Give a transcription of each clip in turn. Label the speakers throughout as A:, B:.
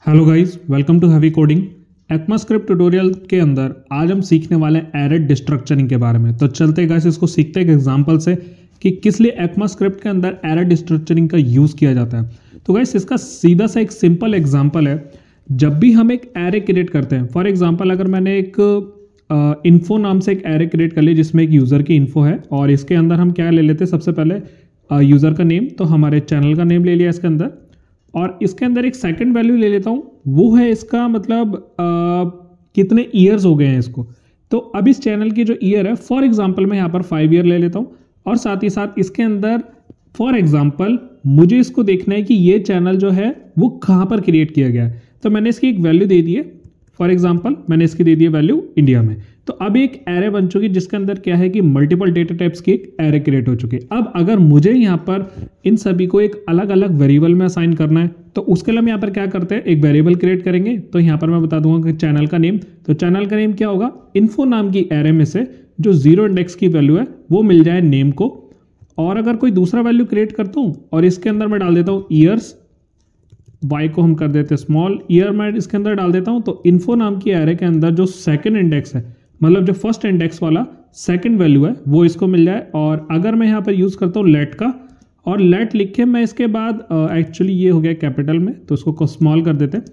A: Hello guys, welcome to heavy coding. ECMAScript tutorial के अंदर आज हम सीखने वाले हैं एरे डिस्ट्रक्चरिंग के बारे में। तो चलते गाइस इसको सीखते हैं एक एग्जांपल से कि किस लिए ECMAScript के अंदर एरे डिस्ट्रक्चरिंग का यूज़ किया जाता है। तो गाइस इसका सीधा सा एक सिंपल एग्जांपल है। जब भी हम एक एरे क्रिएट करते हैं, फॉर एग्जांपल अगर मैंने एक इन्फो नाम से एक एरे क्रिएट कर ली जिसमें एक यूज़र की इन्फो है और इसके अंदर हम क्या ले लेते हैं, सबसे पहले यूज़र का नेम, तो हमारे चैनल का नेम ले लिया इसके अंदर और इसके अंदर एक सेकंड वैल्यू ले लेता हूँ, वो है इसका मतलब कितने ईयर्स हो गए हैं इसको। तो अब इस चैनल की जो ईयर है, फॉर एग्जांपल मैं यहाँ पर 5 ईयर ले लेता हूँ और साथ ही साथ इसके अंदर फॉर एग्जांपल मुझे इसको देखना है कि ये चैनल जो है वो कहाँ पर क्रिएट किया गया है। तो मैंने इसकी एक वैल्यू दे दी है, फॉर एग्जांपल मैंने इसकी दे दी है वैल्यू इंडिया में। तो अब एक एरे बन चुकी जिसके अंदर क्या है कि मल्टीपल डेटा टाइप्स की एक एरे क्रिएट हो चुकी है। अब अगर मुझे यहाँ पर इन सभी को एक अलग अलग वेरिएबल में असाइन करना है तो उसके लिए हम यहाँ पर क्या करते हैं, एक वेरिएबल क्रिएट करेंगे। तो यहाँ पर मैं बता दूंगा कि चैनल का नेम, तो चैनल का नेम क्या होगा, इन्फो नाम की एरे में से जो 0 इंडेक्स की वैल्यू है वो मिल जाए नेम को। और अगर कोई दूसरा वैल्यू क्रिएट करता हूँ और इसके अंदर मैं डाल देता हूँ ईयर्स, वाई को हम कर देते हैं स्मॉल, ईयर मैं इसके अंदर डाल देता हूँ, तो इन्फो नाम की एरे के अंदर जो सेकंड इंडेक्स है, मतलब जो फर्स्ट इंडेक्स वाला सेकंड वैल्यू है वो इसको मिल जाए। और अगर मैं यहाँ पर यूज़ करता हूँ लेट का और लेट लिख के मैं इसके बाद एक्चुअली ये हो गया कैपिटल में तो उसको स्मॉल कर देते हैं।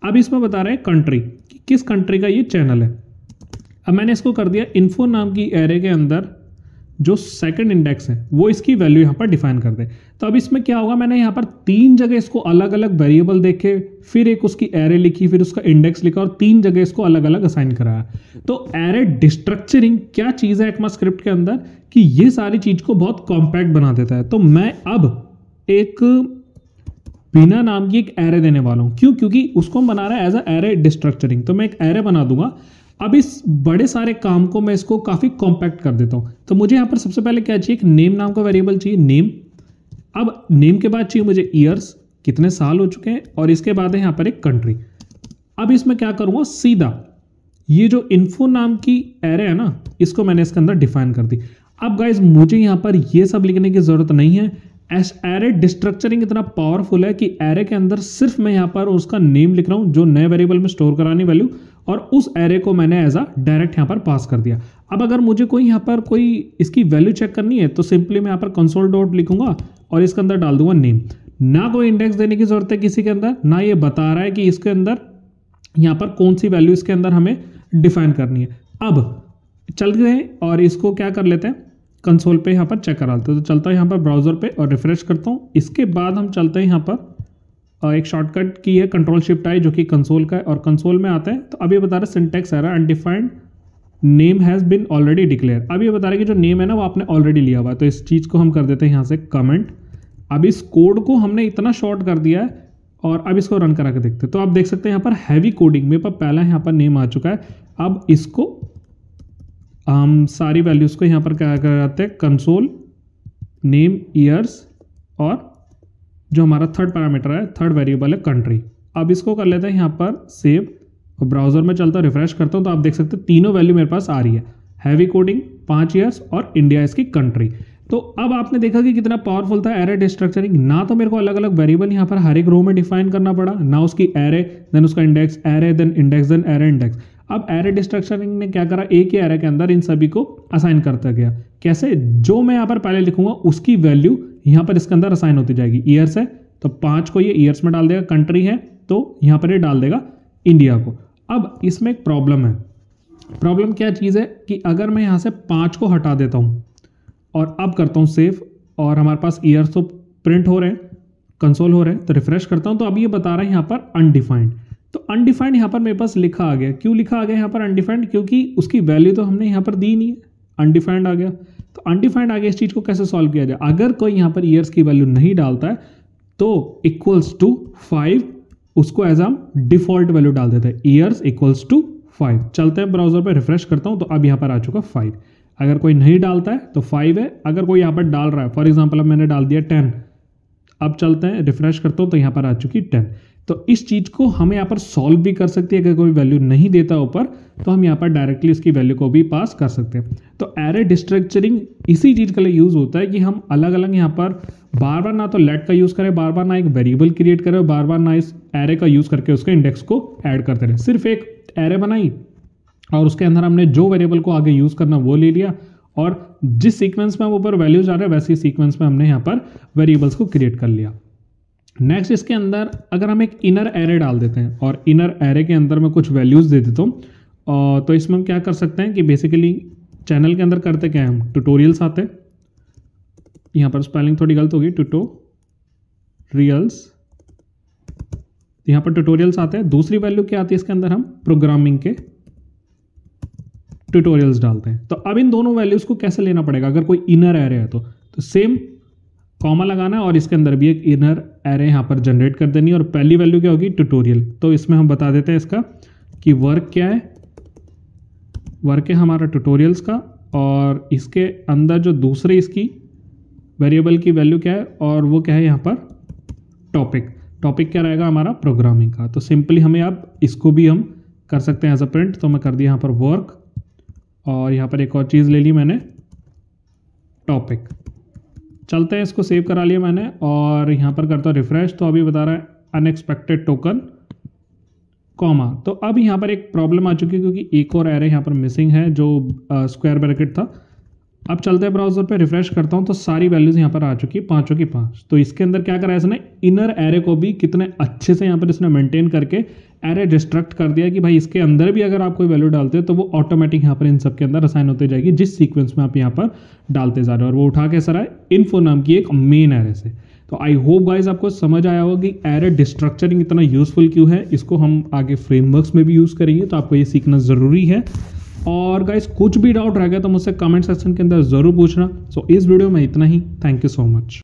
A: अब इसमें बता रहे हैं कंट्री, कि किस कंट्री का ये चैनल है। अब मैंने इसको कर दिया इन्फो नाम की एरे के अंदर जो सेकंड इंडेक्स है वो इसकी वैल्यू यहाँ पर डिफाइन कर दे। तो अब इसमें क्या होगा, मैंने यहाँ पर 3 जगह इसको अलग अलग वेरिएबल देखे, फिर एक उसकी एरे लिखी, फिर उसका इंडेक्स लिखा और 3 जगह इसको अलग अलग असाइन कराया। तो एरे डिस्ट्रक्चरिंग क्या चीज़ है ECMAScript के अंदर कि ये सारी चीज़ को बहुत कॉम्पैक्ट बना देता है। तो मैं अब एक बिना नाम की एक एरे देने वाला हूँ, क्यों, क्योंकि उसको हम बना रहा है एज अ एरे डिस्ट्रक्चरिंग। तो मैं एक एरे बना दूंगा। अब इस बड़े सारे काम को मैं इसको काफ़ी कॉम्पैक्ट कर देता हूँ। तो मुझे यहाँ पर सबसे पहले क्या चाहिए, एक नेम नाम का वेरिएबल चाहिए, नेम। अब नेम के बाद चाहिए मुझे ईयर्स, कितने साल हो चुके हैं, और इसके बाद है यहाँ पर एक कंट्री। अब इसमें क्या करूँगा, सीधा ये जो इन्फो नाम की एरे है ना, इसको मैंने इसके अंदर डिफाइन कर दी। अब गाइज मुझे यहाँ पर ये सब लिखने की जरूरत नहीं है। एरे डिस्ट्रक्चरिंग इतना पावरफुल है कि एरे के अंदर सिर्फ मैं यहाँ पर उसका नेम लिख रहा हूँ जो नए वेरिएबल में स्टोर करानी वैल्यू, और उस एरे को मैंने एज अ डायरेक्ट यहाँ पर पास कर दिया। अब अगर मुझे कोई यहाँ पर कोई इसकी वैल्यू चेक करनी है तो सिंपली मैं यहाँ पर कंसोल डॉट लिखूंगा और इसके अंदर डाल दूंगा नेम। ना कोई इंडेक्स देने की जरूरत है किसी के अंदर, ना ये बता रहा है कि इसके अंदर यहाँ पर कौन सी वैल्यू इसके अंदर हमें डिफाइन करनी है। अब चल गए और इसको क्या कर लेते हैं, कंसोल पे यहाँ पर चेक करा लेते हैं। तो चलता है यहाँ पर ब्राउजर पे और रिफ्रेश करता हूँ। इसके बाद हम चलते हैं यहाँ पर एक शॉर्टकट की है Ctrl+Shift+I जो कि कंसोल का है, और कंसोल में आता है। तो अब ये बता रहा है syntax error, undefined name has been already declare. अब ये बता रहा है कि जो नेम है ना वो आपने ऑलरेडी लिया हुआ है। तो इस चीज़ को हम कर देते हैं यहाँ से कमेंट। अब इस कोड को हमने इतना शॉर्ट कर दिया है और अब इसको रन करा के देखते हैं। तो आप देख सकते हैं यहाँ पर हैवी कोडिंग मेरे पास पहला यहाँ पर नेम आ चुका है। अब इसको हम सारी वैल्यूज़ को यहाँ पर क्या कराते हैं, कंसोल नेम ईयर्स और जो हमारा थर्ड पैरामीटर है, थर्ड वेरिएबल है कंट्री। अब इसको कर लेते हैं यहाँ पर सेव और ब्राउजर में चलता रिफ्रेश करता हूँ। तो आप देख सकते हैं तीनों वैल्यू मेरे पास आ रही है, हैवी कोडिंग 5 ईयर्स और इंडिया इसकी कंट्री। तो अब आपने देखा कि कितना पावरफुल था एरे डिस्ट्रक्चरिंग। ना तो मेरे को अलग अलग वेरिएबल यहाँ पर हर एक रो में डिफाइन करना पड़ा, ना उसकी एरे देन उसका index, array then index then array index. अब एरे डिस्ट्रक्चरिंग ने क्या करा, एक ही एरे के अंदर इन सभी को असाइन करता गया। कैसे, जो मैं यहाँ पर पहले लिखूंगा उसकी वैल्यू यहाँ पर इसके अंदर असाइन होती जाएगी। ईयर्स है तो 5 को ये ईयर्स में डाल देगा, कंट्री है तो यहाँ पर ये डाल देगा इंडिया को। अब इसमें एक प्रॉब्लम है। प्रॉब्लम क्या चीज़ है कि अगर मैं यहाँ से 5 को हटा देता हूँ और अब करता हूँ सेव और हमारे पास ईयर्स तो प्रिंट हो रहे हैं, कंसोल हो रहे हैं, तो रिफ्रेश करता हूँ तो अब ये बता रहा है यहाँ पर अनडिफाइंड। तो अनडिफाइंड यहाँ पर मेरे पास लिखा आ गया। क्यों लिखा आ गया यहाँ पर अनडिफाइंड, क्योंकि उसकी वैल्यू तो हमने यहाँ पर दी नहीं है, अनडिफाइंड आ गया। तो अनडिफाइंड आ गया, इस चीज़ को कैसे सॉल्व किया जाए। अगर कोई यहाँ पर ईयर्स की वैल्यू नहीं डालता है तो इक्वल्स टू 5 उसको एज हम डिफॉल्ट वैल्यू डाल देते हैं, ईयर्स इक्वल्स टू 5। चलते हैं ब्राउजर पे रिफ्रेश करता हूँ तो अब यहाँ पर आ चुका 5। अगर कोई नहीं डालता है तो 5 है, अगर कोई यहाँ पर डाल रहा है, फॉर एग्जांपल अब मैंने डाल दिया 10। अब चलते हैं रिफ्रेश करता हूँ तो यहाँ पर आ चुकी 10। तो इस चीज़ को हम यहाँ पर सॉल्व भी कर सकते हैं। अगर कोई वैल्यू नहीं देता ऊपर तो हम यहाँ पर डायरेक्टली इसकी वैल्यू को भी पास कर सकते हैं। तो एरे डिस्ट्रक्चरिंग इसी चीज़ के लिए यूज़ होता है कि हम अलग अलग यहाँ पर बार बार ना तो लेट का यूज़ करें, बार बार ना एक वेरिएबल क्रिएट करें, बार बार ना इस एरे का यूज़ करके उसके इंडेक्स को ऐड करते रहे। सिर्फ एक एरे बनाई और उसके अंदर हमने जो वेरिएबल को आगे यूज़ करना वो ले लिया, और जिस सीक्वेंस में हम ऊपर वैल्यूज आ रहे हैं वैसे ही सीक्वेंस में हमने यहाँ पर वेरिएबल्स को क्रिएट कर लिया। नेक्स्ट इसके अंदर अगर हम एक इनर एरे डाल देते हैं और इनर एरे के अंदर मैं कुछ वैल्यूज़ दे देता हूँ, तो इसमें हम क्या कर सकते हैं कि बेसिकली चैनल के अंदर करते क्या है, हम ट्यूटोरियल्स आते हैं, यहाँ पर स्पेलिंग थोड़ी गलत होगी, ट्यूटोरियल्स, यहाँ पर ट्यूटोरियल्स आते हैं। दूसरी वैल्यू क्या आती है इसके अंदर, हम प्रोग्रामिंग के ट्यूटोरियल्स डालते हैं। तो अब इन दोनों वैल्यूज को कैसे लेना पड़ेगा, अगर कोई इनर एरे है तो सेम कॉमा लगाना है और इसके अंदर भी एक इनर एरे यहाँ पर जनरेट कर देनी है, और पहली वैल्यू क्या होगी, ट्यूटोरियल। तो इसमें हम बता देते हैं इसका कि वर्क क्या है, वर्क है हमारा ट्यूटोरियल्स का, और इसके अंदर जो दूसरे इसकी वेरिएबल की वैल्यू क्या है, और वो क्या है यहाँ पर टॉपिक। टॉपिक क्या रहेगा हमारा, प्रोग्रामिंग का। तो सिंपली हमें अब इसको भी हम कर सकते हैं एज अ प्रिंट। तो मैं कर दिया यहाँ पर वर्क, और यहाँ पर एक और चीज़ ले ली मैंने, टॉपिक। चलते हैं, इसको सेव करा लिया मैंने, और यहाँ पर करता हूँ रिफ्रेश। तो अभी बता रहा है अनएक्सपेक्टेड टोकन कॉमा। तो अब यहाँ पर एक प्रॉब्लम आ चुकी है क्योंकि एक और एरे यहाँ पर मिसिंग है जो स्क्वायर ब्रैकेट था। अब चलते हैं ब्राउजर पे, रिफ्रेश करता हूँ तो सारी वैल्यूज यहाँ पर आ चुकी है, पाँचों की पाँच। तो इसके अंदर क्या करा है इसने, इनर एरे को भी कितने अच्छे से यहाँ पर इसने मेंटेन करके एरे डिस्ट्रक्ट कर दिया कि भाई इसके अंदर भी अगर आप कोई वैल्यू डालते हो तो वो ऑटोमेटिक यहाँ पर इन सब के अंदर असाइन होते जाएगी जिस सीक्वेंस में आप यहाँ पर डालते जा रहे हो, और वो उठा के सर है इन्फो नाम की एक मेन एरे से। तो आई होप गाइज आपको समझ आया होगा कि एरे डिस्ट्रक्चरिंग इतना यूजफुल क्यों है। इसको हम आगे फ्रेमवर्क्स में भी यूज़ करेंगे, तो आपको ये सीखना ज़रूरी है। और गाइस कुछ भी डाउट रह गया तो मुझसे कमेंट सेक्शन के अंदर ज़रूर पूछना। सो इस वीडियो में इतना ही, थैंक यू सो मच।